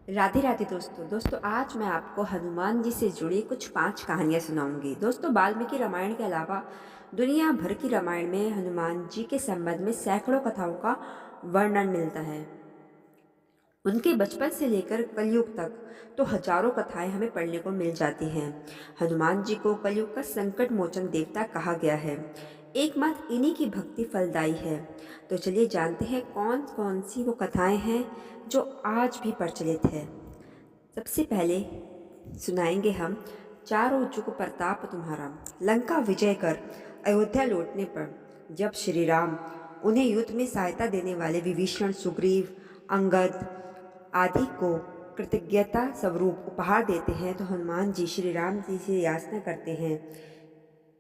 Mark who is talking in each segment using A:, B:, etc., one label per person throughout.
A: राधे राधे दोस्तों आज मैं आपको हनुमान जी से जुड़ी कुछ 5 कहानियाँ सुनाऊंगी। दोस्तों वाल्मीकि रामायण के अलावा दुनिया भर की रामायण में हनुमान जी के संबंध में सैकड़ों कथाओं का वर्णन मिलता है। उनके बचपन से लेकर कलयुग तक तो हजारों कथाएं हमें पढ़ने को मिल जाती हैं। हनुमान जी को कलयुग का संकट मोचन देवता कहा गया है। एकमात्र इन्हीं की भक्ति फलदायी है। तो चलिए जानते हैं कौन कौन सी वो कथाएं हैं जो आज भी प्रचलित है। सबसे पहले सुनाएंगे हम चारों जुग प्रताप तुम्हारा। लंका विजय कर अयोध्या लौटने पर जब श्री राम उन्हें युद्ध में सहायता देने वाले विभीषण, सुग्रीव, अंगद आदि को कृतज्ञता स्वरूप उपहार देते हैं तो हनुमान जी श्री राम जी से याचना करते हैं,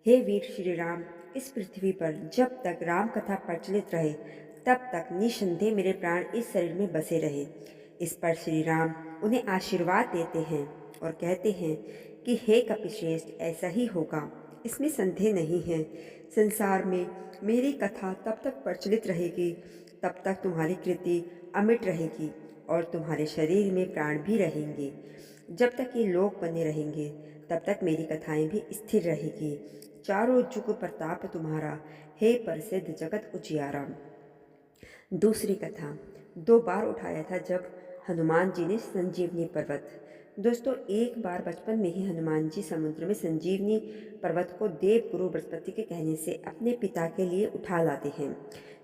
A: हे वीर श्री राम, इस पृथ्वी पर जब तक राम कथा प्रचलित रहे तब तक निसंदेह मेरे प्राण इस शरीर में बसे रहे। इस पर श्री राम उन्हें आशीर्वाद देते हैं और कहते हैं कि हे कपिश्रेष्ठ, ऐसा ही होगा, इसमें संदेह नहीं है। संसार में मेरी कथा तब तक प्रचलित रहेगी, तब तक तुम्हारी कृति अमिट रहेगी और तुम्हारे शरीर में प्राण भी रहेंगे। जब तक ये लोक बने रहेंगे तब तक मेरी कथाएं भी स्थिर रहेगी। चारों जुग प्रताप तुम्हारा, हे प्रसिद्ध जगत उजियारा। दूसरी कथा, 2 बार उठाया था जब हनुमान जी ने संजीवनी पर्वत। दोस्तों एक बार बचपन में ही हनुमान जी समुद्र में संजीवनी पर्वत को देव गुरु बृहस्पति के कहने से अपने पिता के लिए उठा लाते हैं।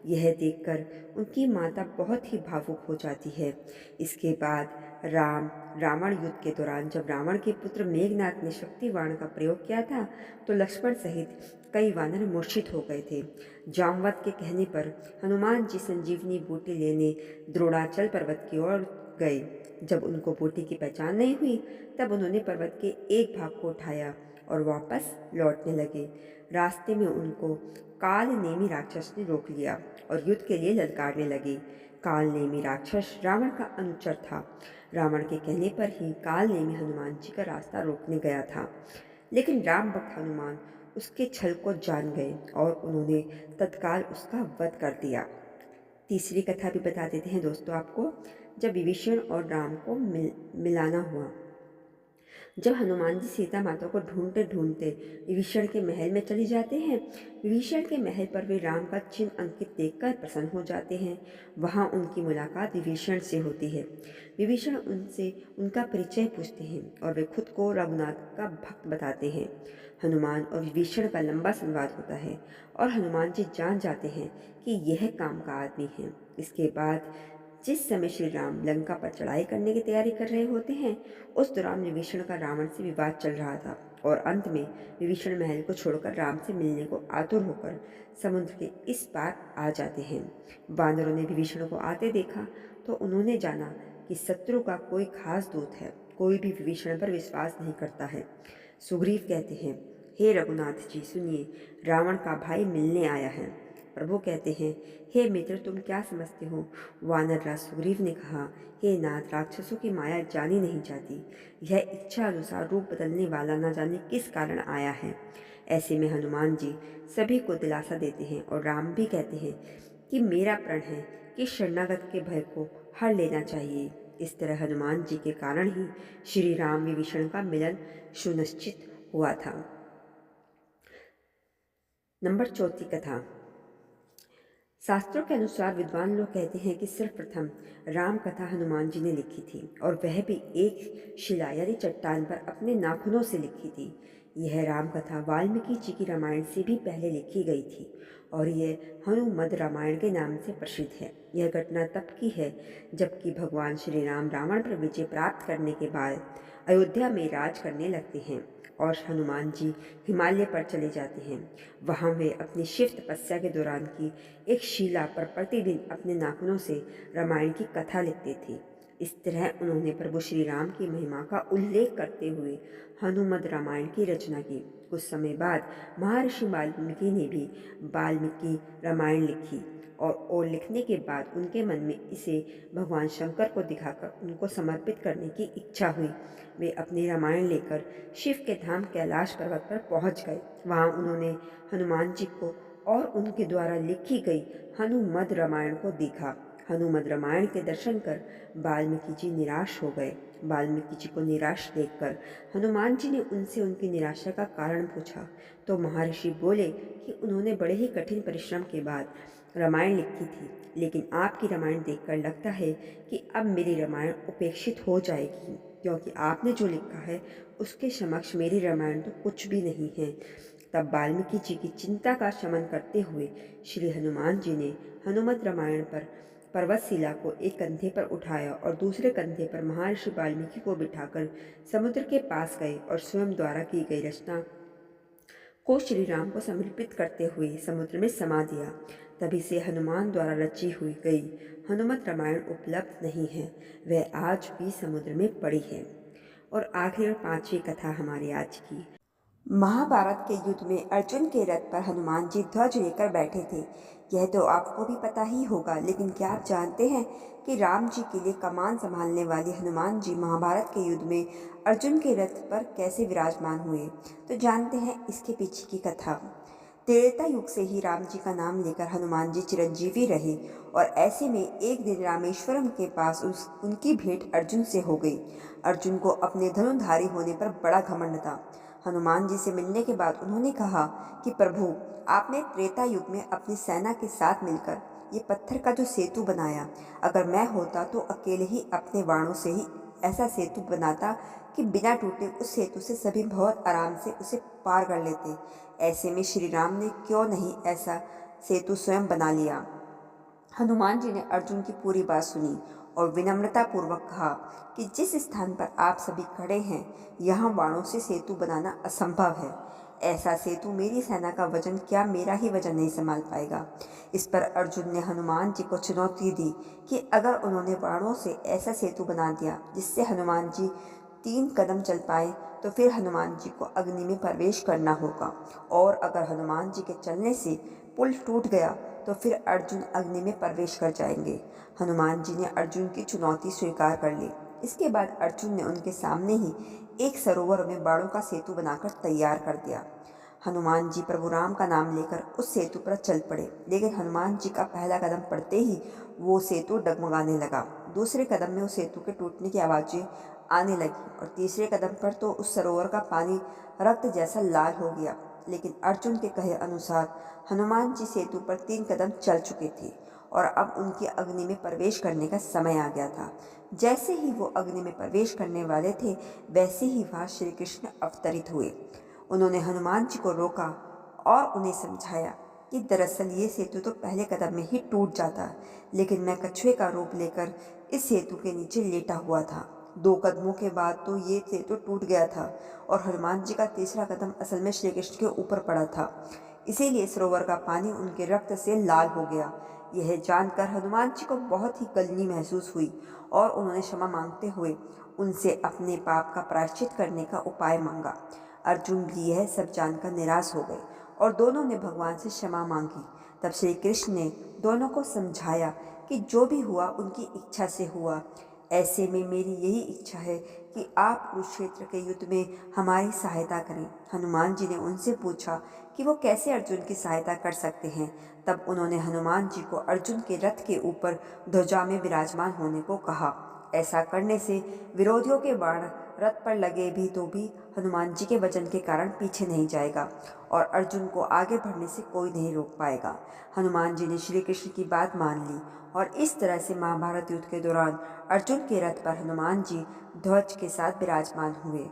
A: यह देखकर उनकी माता बहुत ही भावुक हो जाती है। इसके बाद रावण युद्ध के दौरान जब रावण के पुत्र मेघनाथ ने शक्ति बाण का प्रयोग किया था तो लक्ष्मण सहित कई वानर मूर्छित हो गए थे। जामवंत के कहने पर हनुमान जी संजीवनी बूटी लेने द्रोणाचल पर्वत की ओर गए। जब उनको बूटी की पहचान नहीं हुई तब उन्होंने पर्वत के एक भाग को उठाया और वापस लौटने लगे। रास्ते में उनको काल नेमी राक्षस ने रोक लिया और युद्ध के लिए ललकारने लगे। काल नेमी राक्षस रावण का अनुचर था। रावण के कहने पर ही काल नेमी हनुमान जी का रास्ता रोकने गया था, लेकिन राम भक्त हनुमान उसके छल को जान गए और उन्होंने तत्काल उसका वध कर दिया। तीसरी कथा भी बता देते हैं दोस्तों आपको। जब विभीषण और राम को मिलाना हुआ, जब हनुमान जी सीता माता को ढूंढते ढूंढते विभीषण के महल में चले जाते हैं। विभीषण के महल पर वे राम का चिन्ह अंकित देखकर प्रसन्न हो जाते हैं। वहां उनकी मुलाकात विभीषण से होती है। विभीषण उनसे उनका परिचय पूछते हैं और वे खुद को रघुनाथ का भक्त बताते हैं। हनुमान और विभीषण का लंबा संवाद होता है और हनुमान जी जान जाते हैं कि यह काम का आदमी है। इसके बाद जिस समय श्री राम लंका पर चढ़ाई करने की तैयारी कर रहे होते हैं, उस दौरान विभीषण का रावण से विवाद चल रहा था और अंत में विभीषण महल को छोड़कर राम से मिलने को आतुर होकर समुद्र के इस पार आ जाते हैं। बानरों ने विभीषण को आते देखा तो उन्होंने जाना कि शत्रु का कोई खास दूत है। कोई भी विभीषण पर विश्वास नहीं करता है। सुग्रीव कहते हैं, हे रघुनाथ जी सुनिए, रावण का भाई मिलने आया है। प्रभु कहते हैं, हे मित्र तुम क्या समझते हो? वानर राज सुग्रीव ने कहा, हे नाथ, राक्षसों की माया जानी नहीं जाती। यह इच्छा अनुसार रूप बदलने वाला न जाने किस कारण आया है। ऐसे में हनुमान जी सभी को दिलासा देते हैं और राम भी कहते हैं कि मेरा प्रण है कि शरणागत के भय को हर लेना चाहिए। इस तरह हनुमान जी के कारण ही श्री राम विभीषण का मिलन सुनिश्चित हुआ था। नंबर चौथी कथा। शास्त्रों के अनुसार विद्वान लोग कहते हैं कि सर्वप्रथम राम कथा हनुमान जी ने लिखी थी और वह भी एक शिला यानी चट्टान पर अपने नाखूनों से लिखी थी। यह राम कथा वाल्मीकि जी की रामायण से भी पहले लिखी गई थी और यह हनुमद रामायण के नाम से प्रसिद्ध है। यह घटना तब की है जबकि भगवान श्री राम रावण पर विजय प्राप्त करने के बाद अयोध्या में राज करने लगते हैं और हनुमान जी हिमालय पर चले जाते हैं। वहाँ वे अपनी शिव तपस्या के दौरान की एक शिला पर प्रतिदिन अपने नाखूनों से रामायण की कथा लिखते थे। इस तरह उन्होंने प्रभु श्री राम की महिमा का उल्लेख करते हुए हनुमद रामायण की रचना की। कुछ समय बाद महर्षि वाल्मीकि ने भी वाल्मीकि रामायण लिखी और लिखने के बाद उनके मन में इसे भगवान शंकर को दिखाकर उनको समर्पित करने की इच्छा हुई। वे अपनी रामायण लेकर शिव के धाम कैलाश पर्वत पर पहुंच गए। वहां उन्होंने हनुमान जी को और उनके द्वारा लिखी गई हनुमद रामायण को देखा। हनुमत रामायण के दर्शन कर वाल्मीकि जी निराश हो गए। वाल्मीकि जी को निराश देखकर हनुमान जी ने उनसे उनकी निराशा का कारण पूछा, तो महर्षि बोले कि उन्होंने बड़े ही कठिन परिश्रम के बाद रामायण लिखी थी, लेकिन आपकी रामायण देखकर लगता है कि अब मेरी रामायण उपेक्षित हो जाएगी, क्योंकि आपने जो लिखा है उसके समक्ष मेरी रामायण तो कुछ भी नहीं है। तब वाल्मीकि जी की चिंता का शमन करते हुए श्री हनुमान जी ने हनुमत रामायण पर पर्वतशिला को एक कंधे पर उठाया और दूसरे कंधे पर महर्षि वाल्मीकि को बिठाकर समुद्र के पास गए और स्वयं द्वारा की गई रचना को श्री राम को समर्पित करते हुए समुद्र में समा दिया। तभी से हनुमान द्वारा रची हुई गई हनुमत रामायण उपलब्ध नहीं है, वह आज भी समुद्र में पड़ी है। और आखिर पांचवी कथा हमारी आज की। महाभारत के युद्ध में अर्जुन के रथ पर हनुमान जी ध्वज लेकर बैठे थे। यह तो आपको भी पता ही होगा, लेकिन क्या आप जानते हैं कि राम जी के लिए कमान संभालने वाले हनुमान जी महाभारत के युद्ध में अर्जुन के रथ पर कैसे विराजमान हुए? तो जानते हैं इसके पीछे की कथा। त्रेता युग से ही राम जी का नाम लेकर हनुमान जी चिरंजीवी रहे, और ऐसे में एक दिन रामेश्वरम के पास उनकी भेंट अर्जुन से हो गई। अर्जुन को अपने धनुधारी होने पर बड़ा घमंड था। हनुमान जी से मिलने के बाद उन्होंने कहा कि प्रभु, आपने त्रेता युग में अपनी सेना के साथ मिलकर ये पत्थर का जो सेतु बनाया, अगर मैं होता तो अकेले ही अपने बाणों से ही ऐसा सेतु बनाता कि बिना टूटे उस सेतु से सभी बहुत आराम से उसे पार कर लेते। ऐसे में श्री राम ने क्यों नहीं ऐसा सेतु स्वयं बना लिया? हनुमान जी ने अर्जुन की पूरी बात सुनी और विनम्रता पूर्वक कहा कि जिस स्थान पर आप सभी खड़े हैं, यहाँ बाणों से सेतु बनाना असंभव है। ऐसा सेतु मेरी सेना का वजन क्या मेरा ही वजन नहीं संभाल पाएगा। इस पर अर्जुन ने हनुमान जी को चुनौती दी कि अगर उन्होंने बाणों से ऐसा सेतु बना दिया जिससे हनुमान जी 3 कदम चल पाए, तो फिर हनुमान जी को अग्नि में प्रवेश करना होगा, और अगर हनुमान जी के चलने से पुल टूट गया तो फिर अर्जुन अग्नि में प्रवेश कर जाएंगे। हनुमान जी ने अर्जुन की चुनौती स्वीकार कर ली। इसके बाद अर्जुन ने उनके सामने ही एक सरोवर में बाणों का सेतु बनाकर तैयार कर दिया। हनुमान जी प्रभु राम का नाम लेकर उस सेतु पर चल पड़े, लेकिन हनुमान जी का पहला कदम पड़ते ही वो सेतु डगमगाने लगा। दूसरे कदम में उस सेतु के टूटने की आवाज़ें आने लगी, और तीसरे कदम पर तो उस सरोवर का पानी रक्त जैसा लाल हो गया। लेकिन अर्जुन के कहे अनुसार हनुमान जी सेतु पर 3 कदम चल चुके थे, और अब उनकी अग्नि में प्रवेश करने का समय आ गया था। जैसे ही वो अग्नि में प्रवेश करने वाले थे, वैसे ही वहाँ श्री कृष्ण अवतरित हुए। उन्होंने हनुमान जी को रोका और उन्हें समझाया कि दरअसल ये सेतु तो पहले कदम में ही टूट जाता, लेकिन मैं कछुए का रूप लेकर इस सेतु के नीचे लेटा हुआ था। 2 कदमों के बाद तो ये सेतु टूट गया था, और हनुमान जी का तीसरा कदम असल में श्री कृष्ण के ऊपर पड़ा था। इसीलिए सरोवर का पानी उनके रक्त से लाल हो गया। यह जानकर हनुमान जी को बहुत ही गलनी महसूस हुई, और उन्होंने क्षमा मांगते हुए उनसे अपने पाप का प्रायश्चित करने का उपाय मांगा। अर्जुन भी यह सब जानकर निराश हो गए, और दोनों ने भगवान से क्षमा मांगी। तब श्री कृष्ण ने दोनों को समझाया कि जो भी हुआ उनकी इच्छा से हुआ। ऐसे में मेरी यही इच्छा है कि आप कुरुक्षेत्र के युद्ध में हमारी सहायता करें। हनुमान जी ने उनसे पूछा कि वो कैसे अर्जुन की सहायता कर सकते हैं। तब उन्होंने हनुमान जी को अर्जुन के रथ के ऊपर ध्वजा में विराजमान होने को कहा। ऐसा करने से विरोधियों के बाण रथ पर लगे भी तो भी हनुमान जी के वजन के कारण पीछे नहीं जाएगा, और अर्जुन को आगे बढ़ने से कोई नहीं रोक पाएगा। हनुमान जी ने श्री कृष्ण की बात मान ली, और इस तरह से महाभारत युद्ध के दौरान अर्जुन के रथ पर हनुमान जी ध्वज के साथ विराजमान हुए।